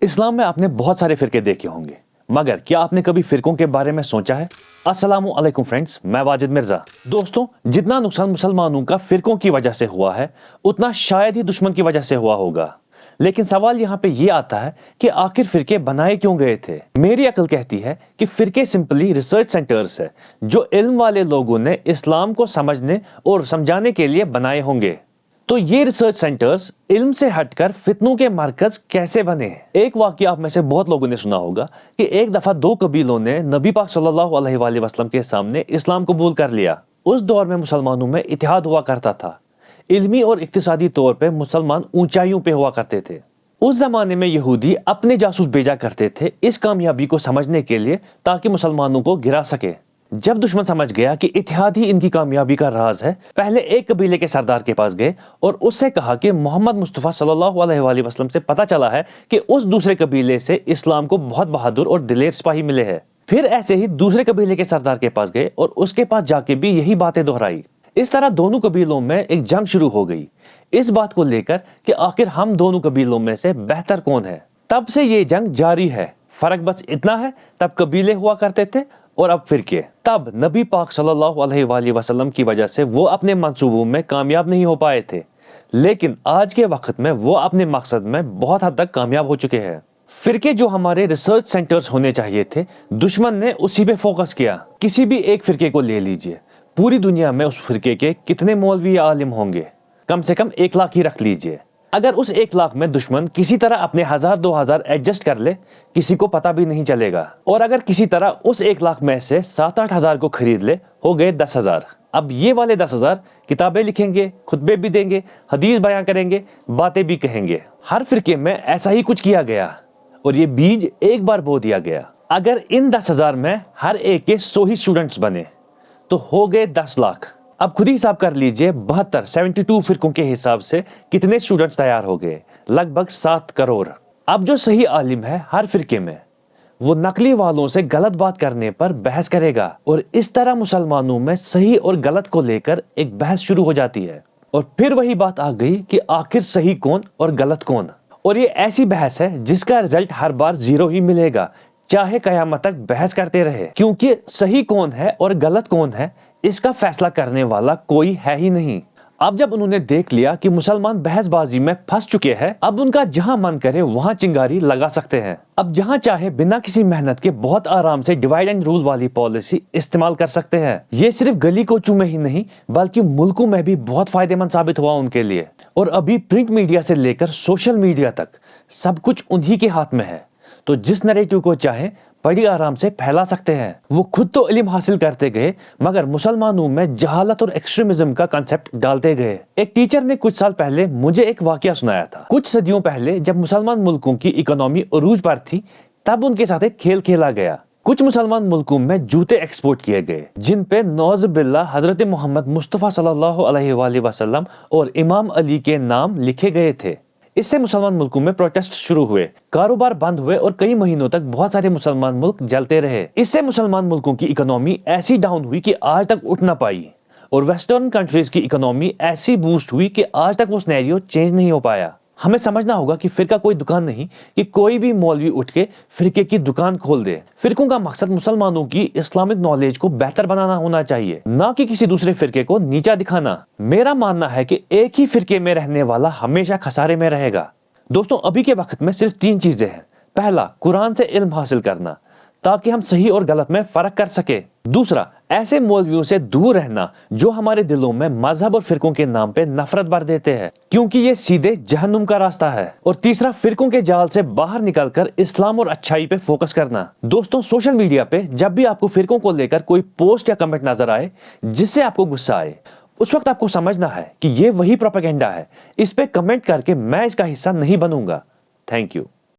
اسلام میں آپ نے بہت سارے فرقے دیکھے ہوں گے، مگر کیا آپ نے کبھی فرقوں کے بارے میں سوچا ہے؟ السلام علیکم فرینڈز، میں واجد مرزا۔ دوستوں، جتنا نقصان مسلمانوں کا فرقوں کی وجہ سے ہوا ہے اتنا شاید ہی دشمن کی وجہ سے ہوا ہوگا۔ لیکن سوال یہاں پہ یہ آتا ہے کہ آخر فرقے بنائے کیوں گئے تھے؟ میری عقل کہتی ہے کہ فرقے سمپلی ریسرچ سینٹرز ہے جو علم والے لوگوں نے اسلام کو سمجھنے اور سمجھانے کے لیے بنائے ہوں گے۔ تو یہ ریسرچ سینٹرز علم سے ہٹ کر فتنوں کے مرکز کیسے بنے؟ ایک واقعہ آپ میں سے بہت لوگوں نے سنا ہوگا کہ ایک دفعہ دو قبیلوں نے نبی پاک صلی اللہ علیہ وآلہ وسلم کے سامنے اسلام قبول کر لیا۔ اس دور میں مسلمانوں میں اتحاد ہوا کرتا تھا، علمی اور اقتصادی طور پہ مسلمان اونچائیوں پہ ہوا کرتے تھے۔ اس زمانے میں یہودی اپنے جاسوس بھیجا کرتے تھے اس کامیابی کو سمجھنے کے لیے تاکہ مسلمانوں کو گرا سکے۔ جب دشمن سمجھ گیا کہ اتحاد ہی ان کی کامیابی کا راز ہے، پہلے ایک قبیلے کے سردار کے پاس گئے اور اس سے کہا کہ محمد مصطفیٰ صلی اللہ علیہ وآلہ وسلم سے پتہ چلا ہے کہ اس دوسرے قبیلے سے اسلام کو بہت بہادر اور دلیر سپاہی ملے ہیں۔ پھر ایسے ہی دوسرے قبیلے کے سردار کے پاس گئے اور اس کے پاس جا کے بھی یہی باتیں دہرائی۔ اس طرح دونوں قبیلوں میں ایک جنگ شروع ہو گئی اس بات کو لے کر کہ آخر ہم دونوں قبیلوں میں سے بہتر کون ہے۔ تب سے یہ جنگ جاری ہے، فرق بس اتنا ہے تب قبیلے ہوا کرتے تھے اور اب فرقے۔ تب نبی پاک صلی اللہ علیہ وآلہ وسلم کی وجہ سے وہ اپنے منصوبوں میں کامیاب نہیں ہو پائے تھے، لیکن آج کے وقت میں وہ اپنے مقصد میں بہت حد تک کامیاب ہو چکے ہیں۔ فرقے جو ہمارے ریسرچ سینٹرز ہونے چاہیے تھے، دشمن نے اسی پہ فوکس کیا۔ کسی بھی ایک فرقے کو لے لیجئے، پوری دنیا میں اس فرقے کے کتنے مولوی یا عالم ہوں گے؟ کم سے کم 1,00,000 ہی رکھ لیجئے۔ اگر اس 1,00,000 میں دشمن کسی طرح اپنے 1,000-2,000 ایڈجسٹ کر لے، کسی کو پتہ بھی نہیں چلے گا، اور اگر کسی طرح اس 1,00,000 میں سے 7-8 ہزار کو خرید لے، ہو گئے 10,000۔ اب یہ والے 10,000 کتابیں لکھیں گے، خطبے بھی دیں گے، حدیث بیان کریں گے، باتیں بھی کہیں گے۔ ہر فرقے میں ایسا ہی کچھ کیا گیا اور یہ بیج ایک بار بو دیا گیا۔ اگر ان 10,000 میں ہر ایک کے 100 ہی اسٹوڈنٹس بنے تو ہو گئے 10,00,000۔ اب خود ہی حساب کر لیجئے 72 فرقوں کے حساب سے کتنے اسٹوڈنٹس تیار ہو گئے؟ لگ بھگ 7 کروڑ۔ اب جو صحیح عالم ہے ہر فرقے میں، وہ نقلی والوں سے غلط بات کرنے پر بحث کرے گا، اور اس طرح مسلمانوں میں صحیح اور غلط کو لے کر ایک بحث شروع ہو جاتی ہے۔ اور پھر وہی بات آ گئی کہ آخر صحیح کون اور غلط کون، اور یہ ایسی بحث ہے جس کا رزلٹ ہر بار 0 ہی ملے گا، چاہے قیامت تک بحث کرتے رہے، کیونکہ صحیح کون ہے اور غلط کون ہے اس کا فیصلہ کرنے والا کوئی ہے ہی نہیں۔ اب جب انہوں نے دیکھ لیا کہ مسلمان بحث بازی میں پھنس چکے ہیں، اب ان کا جہاں من کرے وہاں چنگاری لگا سکتے ہیں۔ اب جہاں چاہے بنا کسی محنت کے بہت آرام سے ڈیوائڈ اینڈ رول والی پالیسی استعمال کر سکتے ہیں۔ یہ صرف گلی کوچوں میں ہی نہیں بلکہ ملکوں میں بھی بہت فائدہ مند ثابت ہوا ان کے لیے، اور ابھی پرنٹ میڈیا سے لے کر سوشل میڈیا تک سب کچھ انہی کے ہاتھ میں ہے، تو جس نیریٹو کو چاہیں بڑی آرام سے پھیلا سکتے ہیں۔ وہ خود تو علم حاصل کرتے گئے مگر مسلمانوں میں جہالت اور ایکسٹریمزم کا کنسپٹ ڈالتے گئے۔ ایک ٹیچر نے کچھ سال پہلے مجھے ایک واقعہ سنایا تھا۔ کچھ صدیوں پہلے جب مسلمان ملکوں کی اکانومی عروج پر تھی، تب ان کے ساتھ ایک کھیل کھیلا گیا۔ کچھ مسلمان ملکوں میں جوتے ایکسپورٹ کیے گئے جن پہ نعوذ باللہ حضرت محمد مصطفیٰ صلی اللہ علیہ وآلہ وسلم اور امام علی کے نام لکھے گئے تھے۔ اس سے مسلمان ملکوں میں پروٹیسٹ شروع ہوئے، کاروبار بند ہوئے اور کئی مہینوں تک بہت سارے مسلمان ملک جلتے رہے۔ اس سے مسلمان ملکوں کی اکانومی ایسی ڈاؤن ہوئی کہ آج تک اٹھ نہ پائی، اور ویسٹرن کنٹریز کی اکانومی ایسی بوسٹ ہوئی کہ آج تک وہ سینیریو چینج نہیں ہو پایا۔ ہمیں سمجھنا ہوگا کہ فرقہ کوئی دکان نہیں کہ کوئی بھی مولوی اٹھ کے فرقے کی دکان کھول دے۔ فرقوں کا مقصد مسلمانوں کی اسلامک نالج کو بہتر بنانا ہونا چاہیے، نہ کہ کسی دوسرے فرقے کو نیچا دکھانا۔ میرا ماننا ہے کہ ایک ہی فرقے میں رہنے والا ہمیشہ خسارے میں رہے گا۔ دوستوں، ابھی کے وقت میں صرف 3 چیزیں ہیں۔ پہلا، قرآن سے علم حاصل کرنا تاکہ ہم صحیح اور غلط میں فرق کر سکے۔ دوسرا، ایسے مولویوں سے دور رہنا جو ہمارے دلوں میں مذہب اور فرقوں کے نام پہ نفرت بھر دیتے ہیں، کیونکہ یہ سیدھے جہنم کا راستہ ہے۔ اور تیسرا، فرقوں کے جال سے باہر نکل کر اسلام اور اچھائی پہ فوکس کرنا۔ دوستوں، سوشل میڈیا پہ جب بھی آپ کو فرقوں کو لے کر کوئی پوسٹ یا کمنٹ نظر آئے جس سے آپ کو غصہ آئے، اس وقت آپ کو سمجھنا ہے کہ یہ وہی پروپیگنڈا ہے، اس پہ کمنٹ کر کے میں اس کا حصہ نہیں بنوں گا۔ Thank you.